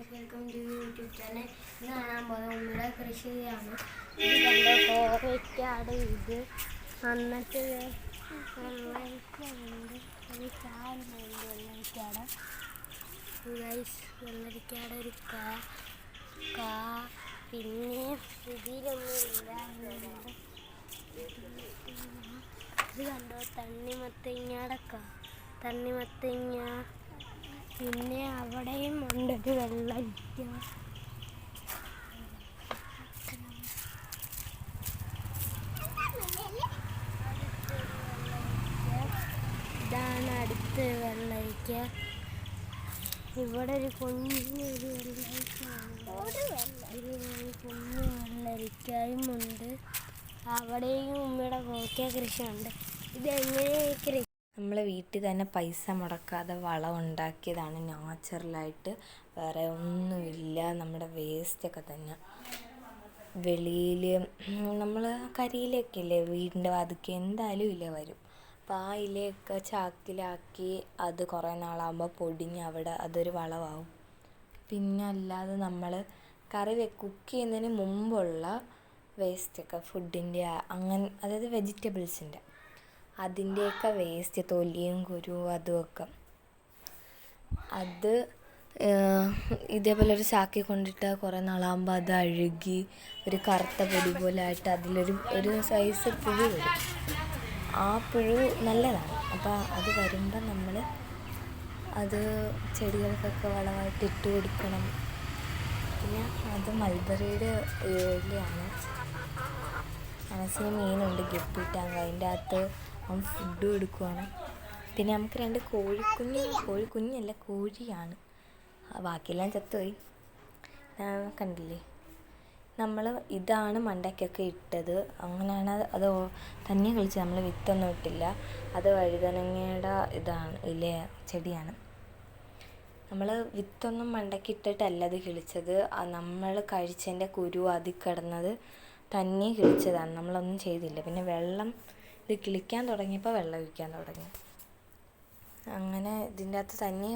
Welcome to YouTube channel. ഇന്ന് കാണാൻ പോകുന്ന ഉമ്മയുടെ കൃഷിയാണ്. ഇത് കണ്ടോ, കോവയ്ക്കാട് ഇത് എന്നിട്ട് വെള്ളരിക്കുണ്ട്. ഒരു ചാറുണ്ട് വെള്ളരിക്കാട്. വെള്ളരിക്കാട് ഒരു കാ പിന്നെ ഇതിലൊന്നും ഇല്ല. ഇത് കണ്ടോ, തണ്ണിമത്തങ്ങ. പിന്നെ അവിടെയും ഉണ്ടൊരു വെള്ളരിക്ക. ഇതാണ് അടുത്ത വെള്ളരിക്ക. ഇവിടെ ഒരു കുഞ്ഞു വെള്ളരിക്കായും ഉണ്ട്. അവിടെയും ഉമ്മയുടെ കോവയ്ക്ക കൃഷിയുണ്ട്. ഇതെങ്ങനെയാണ് കൃഷി? നമ്മൾ വീട്ടിൽ തന്നെ പൈസ മുടക്കാതെ വളം ഉണ്ടാക്കിയതാണ്, നാച്ചുറലായിട്ട്. വേറെ ഒന്നുമില്ല. നമ്മുടെ വേസ്റ്റൊക്കെ തന്നെ വെളിയിൽ നമ്മൾ കരിയിലൊക്കെ ഇല്ലേ വീടിൻ്റെ വാതിൽക്ക് എന്തായാലും ഇല വരും. അപ്പോൾ ആ ഇലയൊക്കെ ചാക്കിലാക്കി അത് കുറേ നാളാകുമ്പോൾ പൊടിഞ്ഞ് അവിടെ അതൊരു വളമാവും. പിന്നെ അല്ലാതെ നമ്മൾ കുക്ക് ചെയ്യുന്നതിന് മുമ്പുള്ള വേസ്റ്റൊക്കെ ഫുഡിൻ്റെ അങ്ങനെ, അതായത് വെജിറ്റബിൾസിൻ്റെ അതിൻ്റെയൊക്കെ വേസ്റ്റ്, തൊലിയും കുരുവും അതുമൊക്കെ അത് ഇതേപോലെ ഒരു ചാക്കിൽ കൊണ്ടിട്ട് കുറേ നാളാകുമ്പോൾ അത് അഴുകി ഒരു കറുത്ത പൊടി പോലെ ആയിട്ട് അതിലൊരു സൈസ് പുഴു വരും. ആ പുഴു നല്ലതാണ്. അപ്പോൾ അത് വരുമ്പോൾ നമ്മൾ അത് ചെടികൾക്കൊക്കെ വളമായിട്ട് ഇട്ട് കൊടുക്കണം. പിന്നെ അത് മൽബറിയുടെ ഇലയാണ്. മനസ്സിന് മീനുണ്ട് ഗപ്പിട്ടാങ്ക, അതിൻ്റെ അകത്ത് അവൻ ഫുഡ് കൊടുക്കുവാണ്. പിന്നെ നമുക്ക് 2 കോഴിക്കുഞ്ഞല്ല, കോഴിയാണ്. ബാക്കിയെല്ലാം ചത്തുപോയി. കണ്ടില്ലേ, നമ്മൾ ഇതാണ് മണ്ടയ്ക്കൊക്കെ ഇട്ടത്. അങ്ങനെയാണ് അത് തന്നെ കളിച്ചത്. നമ്മൾ വിത്തൊന്നും ഇട്ടില്ല. അത് വഴുതനങ്ങയുടെ ചെടിയാണ്. നമ്മൾ വിത്തൊന്നും മണ്ടയ്ക്ക് ഇട്ടിട്ടല്ല അത് കിളിച്ചത്. നമ്മൾ കഴിച്ചതിൻ്റെ കുരു അതിൽ കിടന്നത് തന്നെ കിളിച്ചതാണ്. നമ്മളൊന്നും ചെയ്തില്ല. പിന്നെ ഇത് കിളിക്കാൻ തുടങ്ങിയപ്പോൾ വെള്ളം ഒഴിക്കാൻ തുടങ്ങി. അങ്ങനെ ഇതിൻ്റെ അകത്ത് തന്നെ